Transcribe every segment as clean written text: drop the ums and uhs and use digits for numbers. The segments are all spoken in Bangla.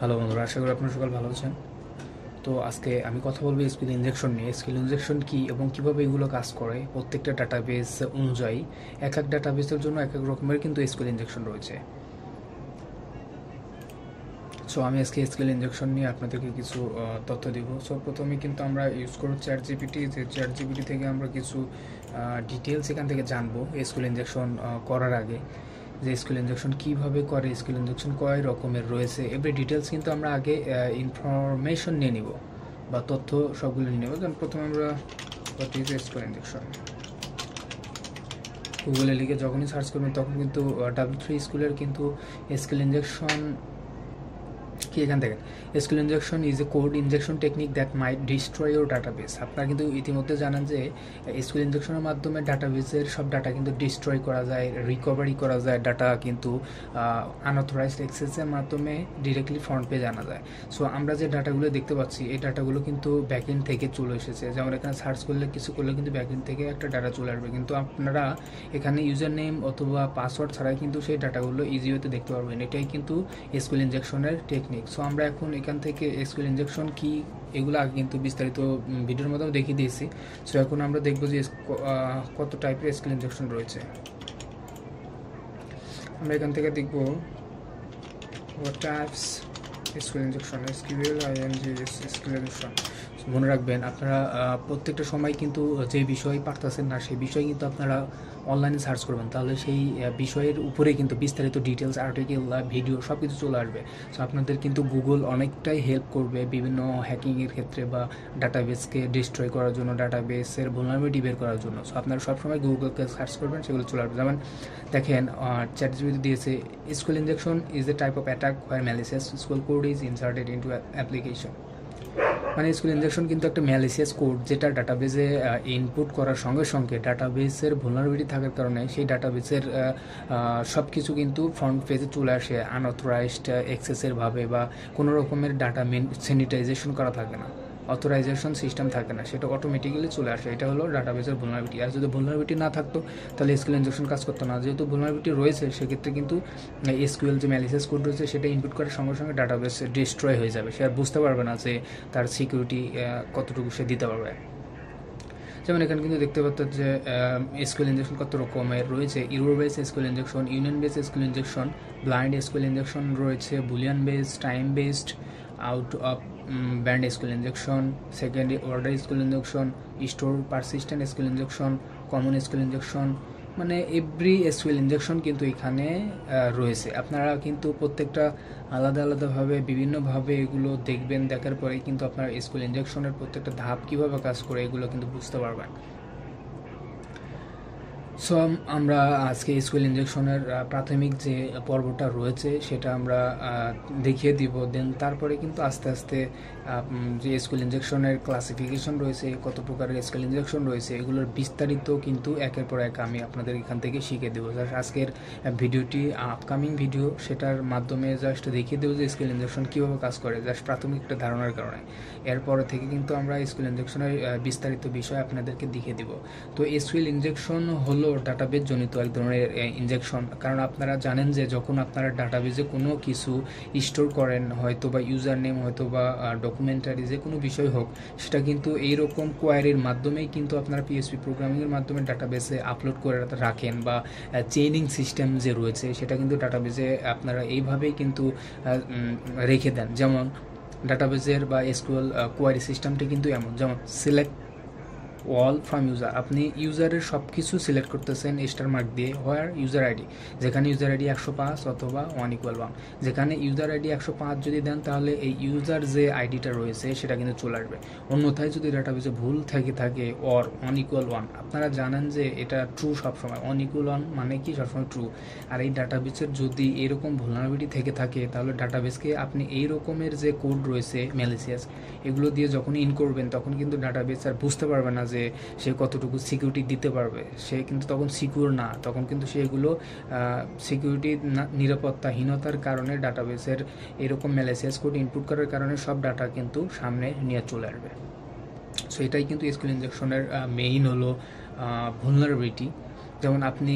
হ্যালো বন্ধুরা, আশা করি আপনারা সকাল ভালো আছেন। তো আজকে আমি কথা বলবো এসকিউএল ইনজেকশন নিয়ে। এসকিউএল ইনজেকশন কি এবং কিভাবে এগুলো কাজ করে, প্রত্যেকটা ডাটাবেস অনুযায়ী এক এক ডাটাবেসের জন্য এক এক রকমের কিন্তু এসকিউএল ইনজেকশন রয়েছে। সো আমি আজকে এসকিউএল ইনজেকশন নিয়ে আপনাদেরকে কিছু তথ্য দিব। সো প্রথমে কিন্তু আমরা ইউজ করব চ্যাট জিপিটি। যে চ্যাট জিপিটি থেকে আমরা কিছু ডিটেলস এখান থেকে জানবো এসকিউএল ইনজেকশন করার আগে, যে এসকিউএল ইনজেকশন কীভাবে করে, এসকিউএল ইনজেকশন কয় রকমের রয়েছে, এভরি ডিটেলস কিন্তু আমরা আগে ইনফরমেশন নিয়ে নিব বা তথ্য সবগুলো নিয়ে নেব। যেমন প্রথমে আমরা হোয়াট ইজ এসকিউএল ইনজেকশন গুগলে লিখে যখনই সার্চ করবেন তখন কিন্তু W3 স্কুলের কিন্তু এসকিউএল ইনজেকশন কি এখান থেকে SQL injection is a code injection technique that might destroy your database. আপনারা কিন্তু ইতিমধ্যে জানেন যে এসকিউএল ইনজেকশনের মাধ্যমে ডাটাবেসের সব ডাটা কিন্তু ডিস্ট্রয় করা যায়, রিকভারি করা যায়, ডাটা কিন্তু আনঅথরাইজড অ্যাক্সেসের মাধ্যমে ডিরেক্টলি ফ্রন্ট পেজ আনা যায়। সো আমরা যে ডাটাগুলো দেখতে পাচ্ছি এই ডাটাগুলো কিন্তু ব্যাকএন্ড থেকে চলে এসেছে। যেমন এখানে সার্চ করলে কিছু করলে কিন্তু ব্যাকএন্ড থেকে একটা ডাটা চলে আসবে, কিন্তু আপনারা এখানে ইউজার নেম অথবা পাসওয়ার্ড ছাড়াই কিন্তু সেই ডাটাগুলো ইজি ওয়েতে দেখতে পারবেন। এটাই কিন্তু এসকিউএল ইনজেকশনের টেকনিক। সো আমরা এখন এখান থেকে এসকিউএল ইনজেকশন কি এগুলো আগে কিন্তু বিস্তারিত ভিডিওর মাধ্যমে দেখিয়ে দিয়েছি। সো এখন আমরা দেখবো যে কত টাইপের এসকিউএল ইনজেকশন রয়েছে। আমরা এখান থেকে দেখব what types SQL injection, SQL SQL injection. মনে রাখবেন আপনারা প্রত্যেকটা সময় কিন্তু যে বিষয় পারতেছেন না সেই বিষয় কিন্তু আপনারা অনলাইনে সার্চ করবেন, তাহলে সেই বিষয়ের উপরে কিন্তু বিস্তারিত ডিটেলস, আর্টিকেল, ভিডিও সব কিছু চলে আসবে। সো আপনাদের কিন্তু গুগল অনেকটাই হেল্প করবে বিভিন্ন হ্যাকিংয়ের ক্ষেত্রে বা ডাটাবেসকে ডিস্ট্রয় করার জন্য, ডাটাবেসের ভুলনারাবিলিটি বের করার জন্য। সো আপনারা সবসময় গুগলকে সার্চ করবেন, সেগুলো চলে আসবে। যেমন দেখেন চ্যাট জিপিটি দিয়েছে SQL injection is a type of attack where malicious SQL code is inserted into application. মানে এসকিউএল ইনজেকশন কিন্তু একটা ম্যালিসিয়াস কোড, যেটা ডাটাবেসে ইনপুট করার সঙ্গে সঙ্গে ডাটাবেসের ভুলনারাবিলিটি থাকার কারণে সেই ডাটাবেসের সব কিছু কিন্তু ফ্রন্ট পেজে চলে আসে আনঅথরাইজড অ্যাক্সেসের ভাবে, বা কোনো রকমের ডাটা স্যানিটাইজেশন করা থাকে না, অথরাইজেশন সিস্টেম থাকে না, সেটা অটোমেটিক্যালি চলে আসে। এটা হলো ডাটাবেসের ভুলনারাবিলিটি। আর যদি ভুলনারাবিলিটি না থাকতো তাহলে এসকিউএল ইনজেকশন কাজ করতো না। যেহেতু ভুলনারাবিলিটি রয়েছে সেক্ষেত্রে কিন্তু এসকিউএল যে ম্যালিসিয়াস কোড রয়েছে সেটা ইনপুট করার সঙ্গে সঙ্গে ডাটাবেস ডিস্ট্রয় হয়ে যাবে। সে আর বুঝতে পারবে না যে তার সিকিউরিটি কতটুকু সে দিতে পারবে। যেমন এখানে কিন্তু দেখতে পাচ্ছেন যে এসকিউএল ইনজেকশন কত রকমের রয়েছে। Error base SQL injection, union base SQL injection, blind SQL injection রয়েছে, Boolean based, time based, out of band SQL injection, secondary order SQL injection, store persistent SQL injection, common SQL injection. মানে এভরি এসকিউএল ইনজেকশন কিন্তু এখানে রয়েছে। আপনারা কিন্তু প্রত্যেকটা আলাদা আলাদাভাবে বিভিন্নভাবে এগুলো দেখবেন, দেখার পরেই কিন্তু আপনারা এসকিউএল ইনজেকশনের প্রত্যেকটা ধাপ কীভাবে কাজ করে এগুলো কিন্তু বুঝতে পারবেন। সো আমরা আজকে এসকিউএল ইনজেকশনের প্রাথমিক যে পর্বটা রয়েছে সেটা আমরা দেখিয়ে দিব। দেন তারপরে কিন্তু আস্তে আস্তে যে এসকিউএল ইনজেকশনের ক্লাসিফিকেশন রয়েছে, কত প্রকারের এসকিউএল ইনজেকশন রয়েছে, এগুলোর বিস্তারিত কিন্তু একের পর এক আমি আপনাদের এখান থেকে শিখিয়ে দেবো। জাস্ট আজকের ভিডিওটি আপকামিং ভিডিও, সেটার মাধ্যমে জাস্ট দেখিয়ে দেবো যে এসকিউএল ইনজেকশন কীভাবে কাজ করে, জাস্ট প্রাথমিক একটা ধারণার কারণে। এরপরে থেকে কিন্তু আমরা এসকিউএল ইনজেকশনের বিস্তারিত বিষয় আপনাদেরকে দেখিয়ে দিব। তো এসকিউএল ইনজেকশন হলো ডাটাবেস জনিত এক ধরনের ইনজেকশন। কারণ আপনারা জানেন যে যখন আপনারা ডাটাবেসে কোনো কিছু স্টোর করেন, হয়তো বা ইউজার নেম, হয়তো বা ডকুমেন্টারি, যে কোনো বিষয় হোক, সেটা কিন্তু এইরকম কোয়ারির মাধ্যমেই কিন্তু আপনারা পিএইচপি প্রোগ্রামিংয়ের মাধ্যমে ডাটাবেসে আপলোড করে রাখেন, বা চেইনিং সিস্টেম যে রয়েছে সেটা কিন্তু ডাটাবেসে আপনারা এইভাবেই কিন্তু রেখে দেন। যেমন ডাটাবেসের বা এসকিউএল কোয়ারি সিস্টেমটি কিন্তু এমন, যেমন সিলেক্ট অল ফ্রম ইউজার, আপনি ইউজারের সব কিছু সিলেক্ট করতেছেন স্টার মার্ক দিয়ে, হোয়ার ইউজার আইডি, যেখানে ইউজার আইডি 105 অথবা 1=1, যেখানে ইউজার আইডি 105 যদি দেন তাহলে এই ইউজার যে আইডিটা রয়েছে সেটা কিন্তু চলে আসবে। অন্যথায় যদি ডাটাবেসে ভুল থাকে অর 1=1, আপনারা জানেন যে এটা ট্রু সবসময়, 1=1 মানে কি সবসময় ট্রু। আর এই ডাটাবেসের যদি এরকম ভুলনারাবিলিটি থেকে থাকে তাহলে ডাটাবেসকে আপনি এই রকমের যে কোড রয়েছে ম্যালিসিয়াস, এগুলো দিয়ে যখন ইন করবেন তখন কিন্তু ডাটাবেস আর বুঝতে পারবে না যে সে কতটুকু সিকিউরিটি দিতে পারবে। সে কিন্তু তখন সিকিউর না, তখন কিন্তু সেগুলো সিকিউরিটি নিরাপত্তাহীনতার কারণে ডাটাবেসের এরকম ম্যালিসিয়াস কোড ইনপুট করার কারণে সব ডাটা কিন্তু সামনে নিয়ে চলে আসবে। সো এটাই কিন্তু এসকিউএল ইনজেকশনের মেইন হলো ভুলনারাবিলিটি। যেমন আপনি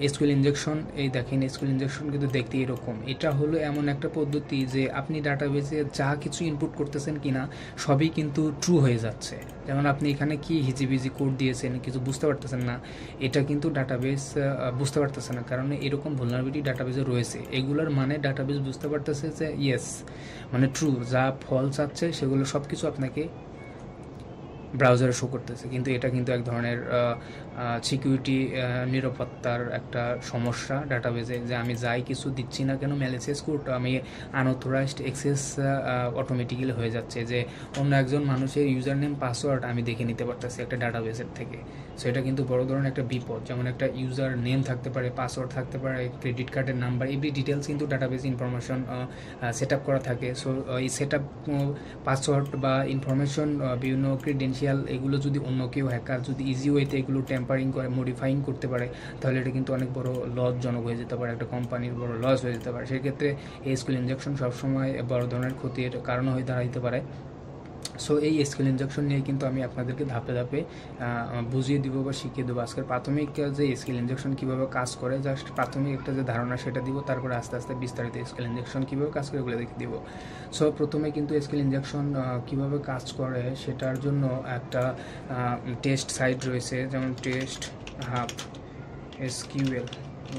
এসকিউএল ইনজেকশন, এই দেখেন এসকিউএল ইনজেকশন কিন্তু দেখতে এরকম। এটা হলো এমন একটা পদ্ধতি যে আপনি ডাটাবেসে যা কিছু ইনপুট করতেছেন কিনা সবই কিন্তু ট্রু হয়ে যাচ্ছে। যেমন আপনি এখানে কি হিজিবিজি কোড দিয়েছেন কিছু বুঝতে পারতেছেন না, এটা কিন্তু ডাটাবেস বুঝতে পারতেছে না, কারণ এরকম ভুলনারেবিলিটি ডাটাবেসে রয়েছে। এগুলোর মানে ডাটাবেস বুঝতে পারতেছে যে ইয়েস মানে ট্রু, যা ফলস আছে সেগুলো সব কিছু আপনাকে ব্রাউজারে শো করতেছে। কিন্তু এটা কিন্তু এক ধরনের সিকিউরিটি নিরাপত্তার একটা সমস্যা ডাটাবেসে, যে আমি যাই কিছু দিচ্ছি না কেন ম্যালিসিয়াস কোড, আমি আনঅথরাইজড অ্যাক্সেস অটোমেটিক্যালি হয়ে যাচ্ছে, যে অন্য একজন মানুষের ইউজার নেম পাসওয়ার্ড আমি দেখে নিতে পারতেছি একটা ডাটাবেসের থেকে। সো এটা কিন্তু বড় ধরনের একটা বিপদ। যেমন একটা ইউজার নেম থাকতে পারে, পাসওয়ার্ড থাকতে পারে, ক্রেডিট কার্ডের নাম্বার, এভরি ডিটেলস কিন্তু ডাটাবেস ইনফরমেশন সেট আপ করা থাকে। সো এই সেট আপ পাসওয়ার্ড বা ইনফরমেশন বিভিন্ন ক্রিডেন্সিয়াল এগুলো যদি অন্য কেউ হ্যাকার যদি ইজি ওয়েতে এগুলো টেম্পারিং করে মডিফাইং করতে পারে, তাহলে এটা কিন্তু অনেক বড় লসজনক হয়ে যেতে পারে, একটা কোম্পানির বড় লস হয়ে যেতে পারে। সেক্ষেত্রে এসকিউএল ইনজেকশন সবসময় বড় ধরনের ক্ষতির কারণ হয়ে দাঁড়াইতে পারে। সো এই এসকিউএল ইনজেকশন নিয়ে কিন্তু আমি আপনাদেরকে ধাপে ধাপে বুঝিয়ে দিব বা শিখিয়ে দেবো। আজকের প্রাথমিক যে এসকিউএল ইনজেকশন কীভাবে কাজ করে, জাস্ট প্রাথমিক একটা যে ধারণা সেটা দিব, তারপরে আস্তে আস্তে বিস্তারিত এসকিউএল ইনজেকশন কীভাবে কাজ করে এগুলো দেখে দিব। সো প্রথমে কিন্তু এসকিউএল ইনজেকশন কীভাবে কাজ করে সেটার জন্য একটা টেস্ট সাইট রয়েছে, যেমন টেস্ট হাব এসকিউএল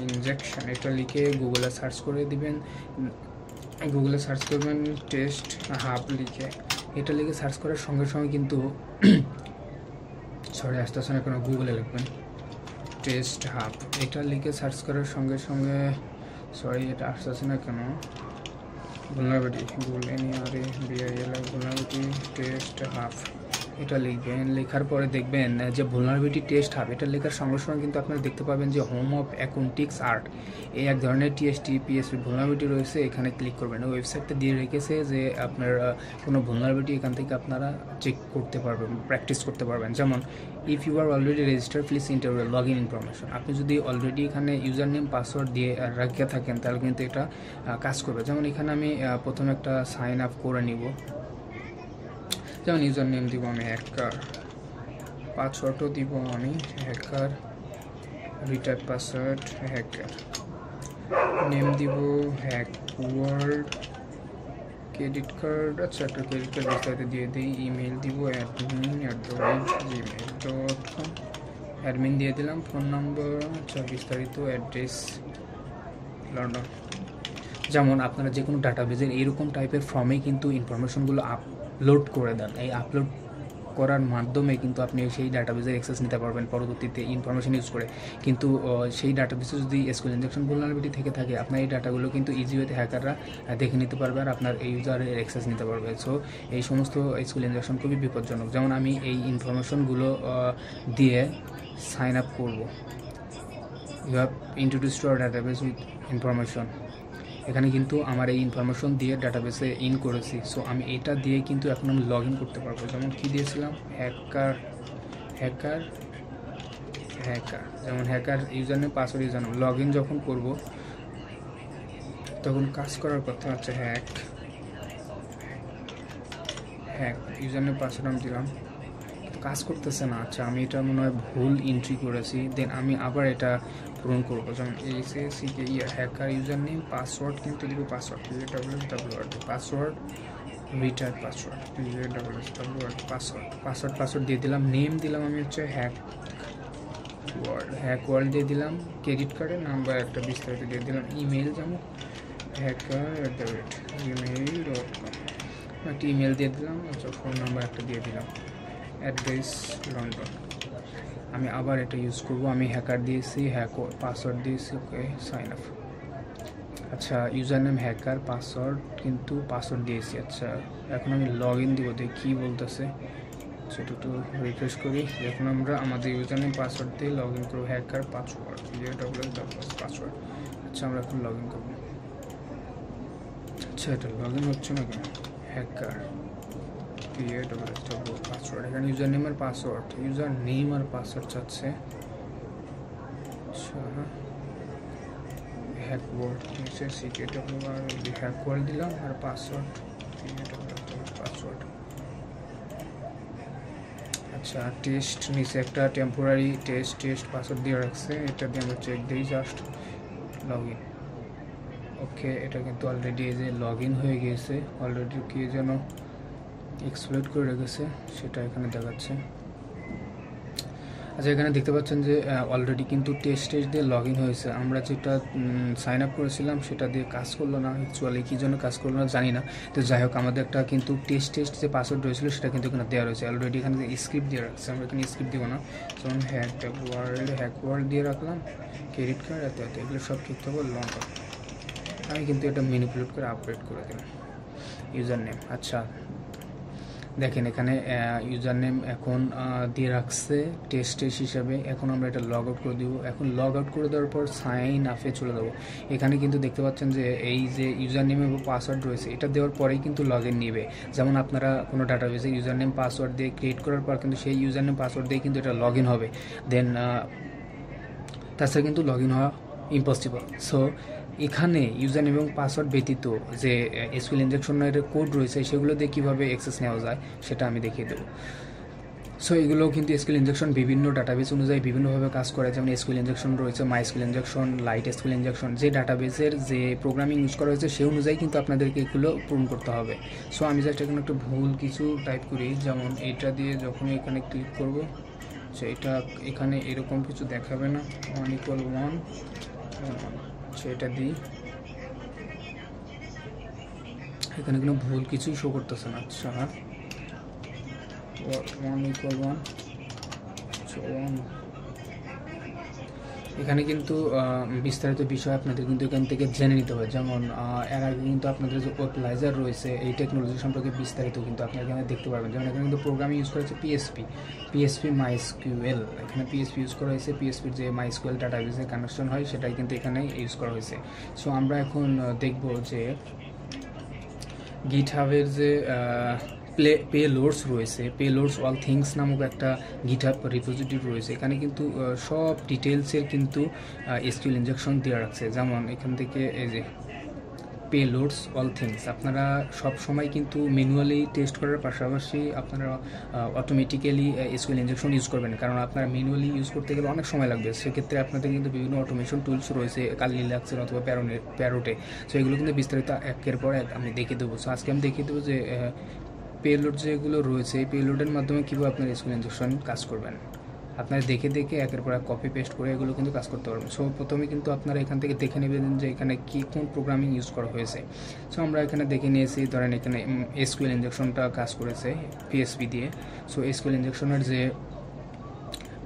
ইনজেকশন, এটা লিখে গুগলে সার্চ করে দিবেন। গুগলে সার্চ করবেন টেস্ট হাব লিখে, এটা লিখে সার্চ করার সঙ্গে সঙ্গে কিন্তু সরি আসতেছে না কেন, গুগলে লিখবেন টেস্ট হাব, এটা লিখে সার্চ করার সঙ্গে সঙ্গে সরি এটা আসতেছে না কেন, ভুলনারেবিলিটি গুগল NERABIL ভুলনারেবিলিটি টেস্ট হাব, এটা লিখবেন। লেখার পরে দেখবেন যে ভুলনারেবিলিটি টেস্ট হাব, এটা লেখার সঙ্গে সঙ্গে কিন্তু আপনারা দেখতে পাবেন যে হোম অফ অ্যাকাউন্টিক্স আর্ট এই এক ধরনের TSP ভুলনারেবিলিটি রয়েছে, এখানে ক্লিক করবেন। ওয়েবসাইটটা দিয়ে রেখেছে যে আপনার কোনো ভুলনারেবিলিটি এখান থেকে আপনারা চেক করতে পারবেন, প্র্যাকটিস করতে পারবেন। যেমন if you are already register please enter your log in information, আপনি যদি অলরেডি এখানে ইউজার নেম পাসওয়ার্ড দিয়ে রাখিয়ে থাকেন তাহলে কিন্তু এটা কাজ করবে। যেমন এখানে আমি প্রথমে একটা সাইন আপ করে নিব, যেমন ইউজার নেম দিব আমি হ্যাকার, পাসওয়ার্ডও দিব আমি hacker, retype password hacker, name দিব হ্যাকওয়ার্ড, ক্রেডিট কার্ড, আচ্ছা একটা ক্রেডিট কার্ড বিস্তারিত দিয়ে দিই, ইমেল দিব admin@gmail.com, অ্যাডমিন দিয়ে দিলাম, ফোন নম্বর, আচ্ছা বিস্তারিত অ্যাড্রেস লন্ডন। যেমন আপনারা যে কোনো ডাটাবেজের এইরকম টাইপের ফর্মে কিন্তু ইনফরমেশনগুলো আপলোড করে দেন, এই আপলোড করার মাধ্যমে কিন্তু আপনি সেই ডাটাবেসের অ্যাক্সেস নিতে পারবেন পরবর্তীতে ইনফরমেশন ইউজ করে। কিন্তু সেই ডাটাবেসে যদি এসকিউএল ইনজেকশন ভুলনারেবিলিটি থেকে থাকে, আপনার এই ডাটাগুলো কিন্তু ইজি ওয়েতে হ্যাকাররা দেখে নিতে পারবে আর আপনার এই ইউজারের অ্যাক্সেস নিতে পারবে। সো এই সমস্ত এসকিউএল ইনজেকশন খুবই বিপজ্জনক। যেমন আমি এই ইনফরমেশনগুলো দিয়ে সাইন আপ করবো, you have introduced our database with information, এখানে কিন্তু আমার এই ইনফরমেশন দিয়ে ডাটাবেসে ইন করেছি। সো আমি এটা দিয়ে কিন্তু এখন আমি লগ ইন করতে পারবো। যেমন কী দিয়েছিলাম হ্যাকার, যেমন hacker user name password user name, log in যখন করবো তখন কাজ করার কথা আছে হ্যাক ইউজার নেম পাসওয়ার্ড আমি দিলাম, কাজ করতেছে না। আচ্ছা আমি এটা মনে হয় ভুল এন্ট্রি করেছি, দেন আমি আবার এটা পূরণ করবো। যেমন হ্যাকার ইউজার নেম পাসওয়ার্ড কিন্তু দিব password password retype password password দিয়ে দিলাম। নেম দিলাম আমি হচ্ছে হ্যাকওয়ার্ড দিয়ে দিলাম, ক্রেডিট কার্ডের নাম্বার একটা বিস্তারিত দিয়ে দিলাম, ইমেল যেমন hacker@gmail.com একটা ইমেল দিয়ে দিলাম, আচ্ছা ফোন নাম্বার একটা দিয়ে দিলাম, অ্যাড্রেস লন্ডন। আমি আবার এটা ইউজ করব, আমি হ্যাকার দিয়েছি, পাসওয়ার্ড দিয়েছি, ওকে সাইন আপ। আচ্ছা ইউজার নেম হ্যাকার, পাসওয়ার্ড কিন্তু পাসওয়ার্ড দিয়েছি। আচ্ছা এখন আমি লগ ইন দিব, দেখি কী বলতেছে, সেটা একটু রিফ্রেশ করি। এখন আমরা আমাদের ইউজার নেম পাসওয়ার্ড দিয়ে লগ ইন করবো, হ্যাকার পাসওয়ার্ড পাসওয়ার্ড। আচ্ছা আমরা এখন লগ ইন করবো। আচ্ছা এটা লগ ইন হচ্ছে না কেন, হ্যাকার পাসওয়ার্ড, এখানে ইউজার নেম আর পাসওয়ার্ড, ইউজার নেম আর পাসওয়ার্ড চাচ্ছে। আচ্ছা হ্যাকওয়ার্ড নিচে হ্যাকওয়ার্ড দিলাম আর পাসওয়ার্ড আচ্ছা, টেস্ট নিচে একটা টেম্পোরারি টেস্ট পাসওয়ার্ড দিয়ে রাখছে, এটা দিয়ে আমরা চেক দিই জাস্ট লগ ইন। ওকে, এটা কিন্তু অলরেডি এই যে লগ ইন হয়ে গিয়েছে, অলরেডি কি যেন এক্সপ্লোর করে রেখেছে সেটা এখানে দেখাচ্ছে। আচ্ছা, এখানে দেখতে পাচ্ছেন যে অলরেডি কিন্তু টেস্ট দিয়ে লগ ইন হয়েছে। আমরা যেটা সাইন আপ করেছিলাম সেটা দিয়ে কাজ করলো না, অ্যাকচুয়ালি কী জন্য কাজ করলো না জানি না। তো যাই হোক, আমাদের একটা কিন্তু টেস্ট যে পাসওয়ার্ড রয়েছিল সেটা কিন্তু এখানে দেওয়া রয়েছে অলরেডি। এখানে স্ক্রিপ্ট দিয়ে রাখছে, আমরা এখানে স্ক্রিপ্ট দিব না। যেমন হ্যাক ওয়ার্ল্ড দিয়ে রাখলাম, ক্রেডিট কার্ড এত এগুলো সব ঠিক থাকবে। লং আমি কিন্তু এটা ম্যানিপুলেট করে আপডেট করে দিলাম ইউজার নেম। আচ্ছা দেখেন, এখানে ইউজার নেম এখন দিয়ে রাখছে টেস্ট হিসাবে। এখন আমরা এটা লগ আউট করে দিব। এখন লগ আউট করে দেওয়ার পর সাইন আপে চলে যাবো। এখানে কিন্তু দেখতে পাচ্ছেন যে এই যে ইউজার নেম এবং পাসওয়ার্ড রয়েছে, এটা দেওয়ার পরেই কিন্তু লগ ইন নেবে। যেমন আপনারা কোনো ডাটাবেসে ইউজার নেম পাসওয়ার্ড দিয়ে ক্রিয়েট করার পর কিন্তু সেই ইউজার নেম পাসওয়ার্ড দিয়ে কিন্তু এটা লগ ইন হবে, দেন তাছাড়া কিন্তু লগ ইন হওয়া ইম্পসিবল। সো এখানে ইউজার নেম এবং পাসওয়ার্ড ব্যতীত যে এসকিউএল ইনজেকশনের কোড রয়েছে সেগুলো দিয়ে কীভাবে অ্যাক্সেস নেওয়া যায় সেটা আমি দেখিয়ে দেবো। সো এগুলো কিন্তু এসকিউএল ইনজেকশন বিভিন্ন ডাটাবেস অনুযায়ী বিভিন্নভাবে কাজ করে। যেমন এসকিউএল ইনজেকশন রয়েছে, MySQL injection, light SQL injection. যে ডাটাবেসের যে প্রোগ্রামিং ইউজ করা হয়েছে সেই অনুযায়ী কিন্তু আপনাদেরকে এগুলো পূরণ করতে হবে। সো আমি জাস্ট এখানে একটু ভুল কিছু টাইপ করি, যেমন এইটা দিয়ে যখনই এখানে ক্লিক করব সেটা এখানে এরকম কিছু দেখাবে না, 1 = 1 সেটা দিই। এখানে কোনো ভুল কিছুই শো করতেছে না। আচ্ছা, 1 = 1 এখানে কিন্তু বিস্তারিত বিষয় আপনাদের কিন্তু এখান থেকে জেনে নিতে হবে। যেমন এর আগে কিন্তু আপনাদের যে ওয়েবলাইজার রয়েছে এই টেকনোলজি সম্পর্কে বিস্তারিত কিন্তু আপনারা এখানে দেখতে পারবেন। যেমন এখানে কিন্তু প্রোগ্রামিং ইউজ করা হচ্ছে পিএসপি মাইএসকিউএল। এখানে পিএসপি ইউজ করা হয়েছে, পিএসপির যে মাইএসকিউএল ডাটাবেসে কানেকশন হয় সেটাই কিন্তু এখানে ইউজ করা হয়েছে। সো আমরা এখন দেখব যে গিটহাবের যে পেলোডস রয়েছে, পেলোডস অল থিংস নামক একটা গিটহাব রিপোজিটরি রয়েছে। এখানে কিন্তু সব ডিটেলসের কিন্তু এসকিউএল ইনজেকশন দিয়ে রাখছে। যেমন এখান থেকে এই যে পেলোডস অল থিংস, আপনারা সব সময় কিন্তু ম্যানুয়ালি টেস্ট করার পাশাপাশি আপনারা অটোমেটিক্যালি এসকিউএল ইনজেকশন ইউজ করবেন, কারণ আপনারা ম্যানুয়ালি ইউজ করতে গেলে অনেক সময় লাগবে। সেক্ষেত্রে আপনাদের কিন্তু বিভিন্ন অটোমেশন টুলস রয়েছে, লিনাক্সের অথবা প্যারোটে। সো এগুলো কিন্তু বিস্তারিত একের পর এক আমি দেখিয়ে দেবো। সো আজকে আমি দেখিয়ে দেবো যে পেলোড যেগুলো রয়েছে এই পেলোডের মাধ্যমে কীভাবে আপনার এসকিউএল ইনজেকশন কাজ করবেন। আপনারা দেখে একের পর এক কপি পেস্ট করে এগুলো কিন্তু কাজ করতে পারবেন। সো প্রথমে কিন্তু আপনারা এখান থেকে দেখে নেবেন যে এখানে কোন প্রোগ্রামিং ইউজ করা হয়েছে। সো আমরা এখানে দেখে নিয়েছি, ধরেন এখানে এসকিউএল ইনজেকশনটা কাজ করেছে পিএসপি দিয়ে। সো এসকিউএল ইনজেকশনের যে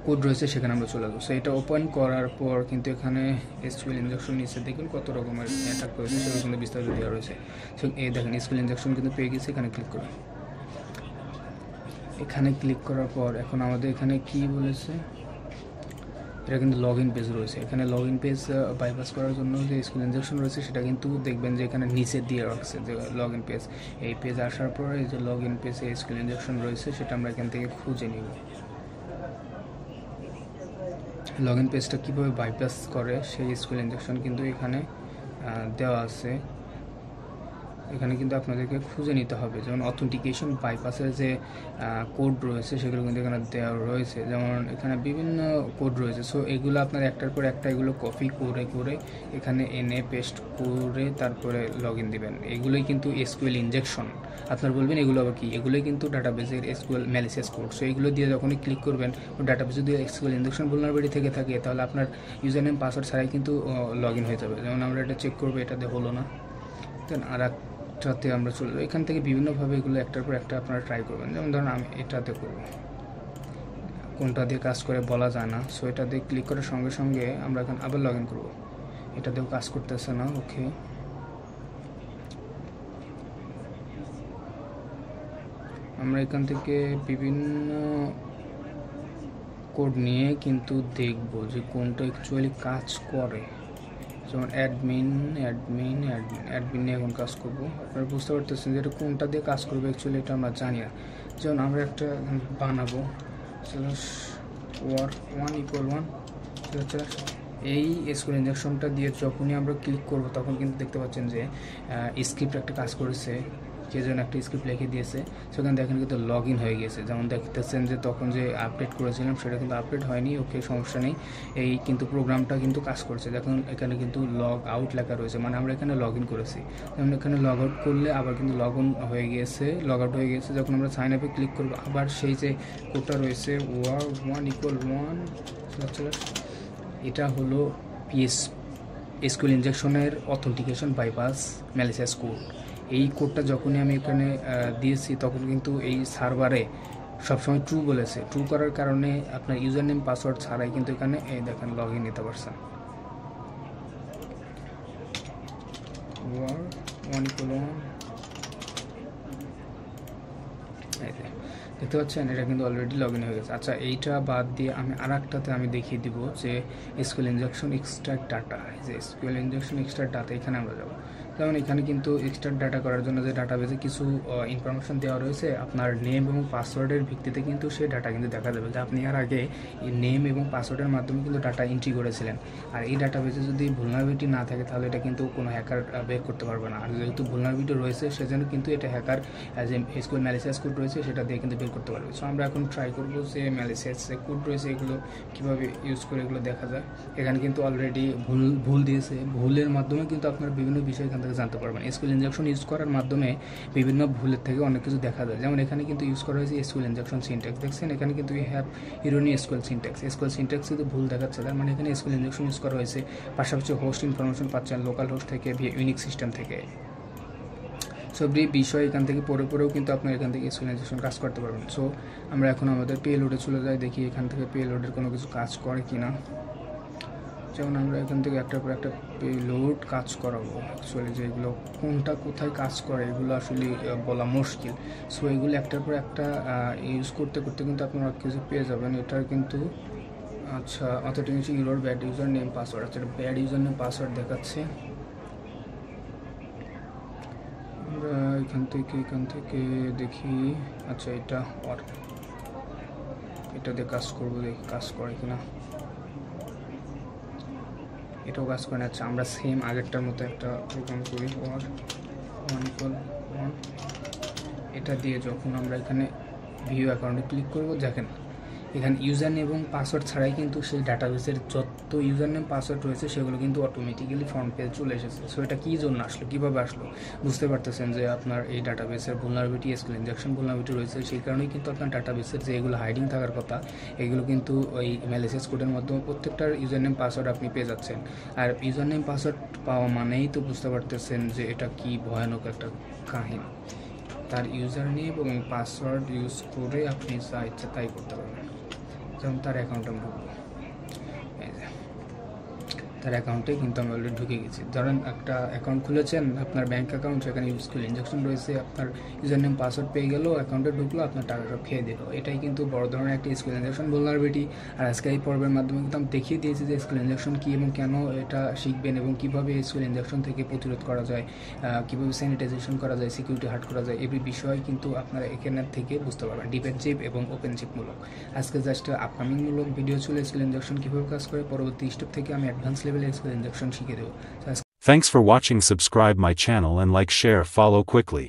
কোড রয়েছে সেখানে আমরা চলে যাবো। সো এটা ওপেন করার পর কিন্তু এখানে এসকিউএল ইনজেকশন নিচে দেখুন কত রকমের অ্যাটাক রয়েছে, সেগুলো কিন্তু বিস্তারিত দেওয়া রয়েছে। সো এই দেখেন এসকিউএল ইনজেকশন কিন্তু পেয়ে গেছে। এখানে ক্লিক করুন। এখানে ক্লিক করার পর এখন আমাদের এখানে কি বলেছে, এটা কিন্তু লগ ইন পেজ রয়েছে। এখানে লগ ইন পেজ বাইপাস করার জন্য যে এসকিউএল ইনজেকশন রয়েছে সেটা কিন্তু দেখবেন যে এখানে নিচে দিয়ে রাখছে যে লগ ইন পেজ। এই পেজ আসার পর এই যে লগ ইন পেজে এসকিউএল ইনজেকশন রয়েছে সেটা আমরা এখান থেকে খুঁজে নিব। লগ ইন পেজটা কীভাবে বাইপাস করে সেই এসকিউএল ইনজেকশন কিন্তু এখানে দেওয়া আছে। এখানে কিন্তু আপনাদেরকে খুঁজে নিতে হবে। যেমন অথেন্টিকেশন বাইপাসের যে কোড রয়েছে সেগুলো কিন্তু এখানে দেওয়া রয়েছে। যেমন এখানে বিভিন্ন কোড রয়েছে। সো এগুলো আপনার একটার পর একটা এগুলো কপি করে এখানে এনে পেস্ট করে তারপরে লগ ইন দেবেন। এগুলোই কিন্তু এসকিউএল ইনজেকশন। আপনার বলবেন এগুলো আবার কি, এগুলোই কিন্তু ডাটাবেসের এসকিউএল ম্যালিসিয়াস কোড। সো এগুলো দিয়ে যখনই ক্লিক করবেন ওই ডাটাবেসে যদি এসকিউএল ইনজেকশন ভুলনারেবিলিটি থেকে থাকে তাহলে আপনার ইউজার নেম পাসওয়ার্ড ছাড়াই কিন্তু লগ ইন হয়ে যাবে। যেমন আমরা এটা চেক করবো, এটাতে হলো না, দেন আর একটাতে আমরা চলে যাবো। এখান থেকে বিভিন্নভাবে এগুলো একটার পর একটা আপনারা ট্রাই করবেন। যেমন ধরুন আমি এটাতে করব, কোনটা দিয়ে কাজ করে বলা যায় না। সো এটা দিয়ে ক্লিক করার সঙ্গে সঙ্গে আমরা এখন আবার লগ ইন করবো। এটা দিয়েও কাজ করতেছে না। ওকে, আমরা এখান থেকে বিভিন্ন কোড নিয়ে কিন্তু দেখব যে কোনটা অ্যাকচুয়ালি কাজ করে। যেমন অ্যাডমিন নিয়ে এখন কাজ করবো। আপনারা বুঝতে পারতেছেন যে এটা কোনটা দিয়ে কাজ করবে অ্যাকচুয়ালি এটা আমরা জানি না। যেমন আমরা একটা বানাবো 1 = 1 এই এসকিউএল ইনজেকশনটা দিয়ে যখনই আমরা ক্লিক করব তখন কিন্তু দেখতে পাচ্ছেন যে স্ক্রিপ্ট একটা কাজ করেছে। কে যেন একটা স্ক্রিপ্ট লিখে দিয়েছে, সেখানে দেখেন কিন্তু লগ ইন হয়ে গিয়েছে। যেমন দেখতেছেন যে তখন যে আপডেট করেছিলাম সেটা কিন্তু আপডেট হয়নি, ওকে সমস্যা নেই, এই কিন্তু প্রোগ্রামটা কিন্তু কাজ করছে। দেখুন এখানে কিন্তু লগ আউট লেখা রয়েছে, মানে আমরা এখানে লগ ইন করেছি। যেমন এখানে লগ আউট করলে আবার কিন্তু লগ ইন হয়ে গিয়েছে, লগ আউট হয়ে গিয়েছে। যখন আমরা সাইন আপে ক্লিক করবো আবার সেই যে কোডটা রয়েছে war1=1, এটা হলো এসকিউএল ইনজেকশনের অথেন্টিকেশন বাইপাস ম্যালিসিয়াস কোড। এই কোডটা যখনই আমি এখানে দিয়েছি তখন কিন্তু এই সার্ভারে সবসময় ট্রু বলেছে। ট্রু করার কারণে আপনার ইউজার নেম পাসওয়ার্ড ছাড়াই কিন্তু এখানে এই দেখেন লগ ইন নিতে পারছেন। দেখতে পাচ্ছেন এটা কিন্তু অলরেডি লগ ইন হয়ে গেছে। আচ্ছা, এইটা বাদ দিয়ে আমি আর একটাতে আমি দেখিয়ে দিব যে এসকিউএল ইনজেকশন এক্সট্রাক্ট ডাটা। যে এসকিউএল ইনজেকশন এক্সট্রাক্ট ডাটা, এখানে আমরা যাবো। যেমন এখানে কিন্তু এক্সট্রাক্ট ডাটা করার জন্য যে ডাটাবেসে কিছু ইনফরমেশন দেওয়া রয়েছে, আপনার নেম এবং পাসওয়ার্ডের ভিত্তিতে কিন্তু সেই ডাটা কিন্তু দেখা যাবে যে আপনি এর আগে এই নেম এবং পাসওয়ার্ডের মাধ্যমে কিন্তু ডাটা এন্ট্রি করেছিলেন। আর এই ডাটাবেসে যদি ভুলনারেবিলিটি না থাকে তাহলে এটা কিন্তু কোনো হ্যাকার বের করতে পারবে না। আর যেহেতু ভুলনারেবিলিটি রয়েছে সেজন্য কিন্তু এটা হ্যাকার যে এসকিউএল ম্যালিসিয়াস কোড রয়েছে সেটা দিয়ে কিন্তু বের করতে পারবে। সো আমরা এখন ট্রাই করবো যে ম্যালিসিয়াস যে কোড রয়েছে এগুলো কীভাবে ইউজ করে এগুলো দেখা যায়। এখানে কিন্তু অলরেডি ভুল দিয়েছে, ভুলের মাধ্যমে কিন্তু আপনারা বিভিন্ন বিষয় এখান থেকে জানতে পারবেন। এসকিউএল ইনজেকশন ইউজ করার মাধ্যমে বিভিন্ন ভুলের থেকে অনেক কিছু দেখা যায়। যেমন এখানে কিন্তু ইউজ করা হয়েছে এসকিউএল ইনজেকশন সিনট্যাক্স, দেখছেন এখানে কিন্তু উই হ্যাভ ইরোনি এসকিউএল সিনট্যাক্স কিন্তু ভুল দেখাচ্ছে, তার মানে এখানে এসকিউএল ইনজেকশন ইউজ করা হয়েছে। পাশাপাশি হোস্ট ইনফরমেশন পাচ্ছেন লোকাল হোস্ট থেকে, ইউনিক সিস্টেম থেকে। সো এই বিষয় এখান থেকে পড়েও কিন্তু আপনার এখান থেকে এসকিউএল ইনজেকশন কাজ করতে পারবেন। সো আমরা এখন আমাদের পেলোডে চলে যাই, দেখি এখান থেকে পেলোডের কোনো কিছু কাজ করে কি না। যেমন আমরা এখান থেকে একটার পর একটা পেলোড কাজ করাবো। অ্যাকচুয়ালি যেগুলো কোনটা কোথায় কাজ করে এগুলো আসলে বলা মুশকিল। সো এগুলো একটার পর একটা ইউজ করতে কিন্তু আপনারা কিছু পেয়ে যাবেন। এটার কিন্তু আচ্ছা authentication your bad user name password, আচ্ছা ব্যাড ইউজার নেম পাসওয়ার্ড দেখাচ্ছে। আমরা এখান থেকে দেখি, আচ্ছা এটা দিয়ে কাজ করবো, দেখি কাজ করে কিনা। এটাও কাজ করে না। আচ্ছা আমরা সেম আগেরটার মতো একটা প্রোগ্রাম করি, war1=1। এটা দিয়ে যখন আমরা এখানে ভিউ অ্যাকাউন্টে ক্লিক করবো, দেখেন এখানে ইউজার নেম এবং পাসওয়ার্ড ছাড়াই কিন্তু সেই ডাটাবেসের যত ইউজার নেম পাসওয়ার্ড রয়েছে সেগুলো কিন্তু অটোমেটিক্যালি ফ্রন্ট পেজ চলে এসেছে। সো এটা কী জন্য আসলো, কীভাবে আসলো, বুঝতে পারতেছেন যে আপনার এই ডাটাবেসের ভুলনারেবিলিটি এসকিউএল ইনজেকশন ভুলনারেবিলিটি রয়েছে। সেই কারণেই কিন্তু আপনার ডাটাবেসের যে এগুলো হাইডিং থাকার কথা এগুলো কিন্তু ওই ম্যালিসিয়াস কোডের মাধ্যমে প্রত্যেকটার ইউজার নেম পাসওয়ার্ড আপনি পেয়ে যাচ্ছেন। আর ইউজার নেম পাসওয়ার্ড পাওয়া মানেই তো বুঝতে পারতেছেন যে এটা কি ভয়ানক একটা কাহিনী। তার ইউজার নেম এবং পাসওয়ার্ড ইউজ করে আপনি যা ইচ্ছা তাই করতে পারবেন। যেমন তার অ্যাকাউন্টে আমি ঢুকবো, তার অ্যাকাউন্টে কিন্তু আমি অলরেডি ঢুকে গেছি। ধরেন একটা অ্যাকাউন্ট খুলেছেন, আপনার ব্যাঙ্ক অ্যাকাউন্ট, সেখানে এসকিউএল ইনজেকশন রয়েছে, আপনার ইউজার নেম পাসওয়ার্ড পেয়ে গেল, অ্যাকাউন্টে ঢুকলো, আপনার টাকাটা খেয়ে দিল। এটাই কিন্তু বড় ধরনের একটা এসকিউএল ইনজেকশন ভুলনারেবিলিটি। আর আজকে এই পর্বের মাধ্যমে কিন্তু আমি দেখিয়ে দিয়েছি যে এসকিউএল ইনজেকশন কী এবং কেন এটা শিখবেন এবং কীভাবে এসকিউএল ইনজেকশন থেকে প্রতিরোধ করা যায়, কীভাবে স্যানিটাইজেশন করা যায়, সিকিউরিটি হার্ড করা যায়, এই বিষয় কিন্তু আপনারা এখানের থেকে বুঝতে পারবেন, ডিফেন্সিভ এবং ওপেনশিপমূলক। আজকে জাস্ট আপকামিংমূলক ভিডিও ছিল এসকিউএল ইনজেকশন কীভাবে কাজ করে। পরবর্তী স্টেপ থেকে আমি অ্যাডভান্স লেভেলে এসকিউএল ইনজেকশন শিখে দেবো। Thanks for watching. Subscribe my channel and like, share, follow quickly.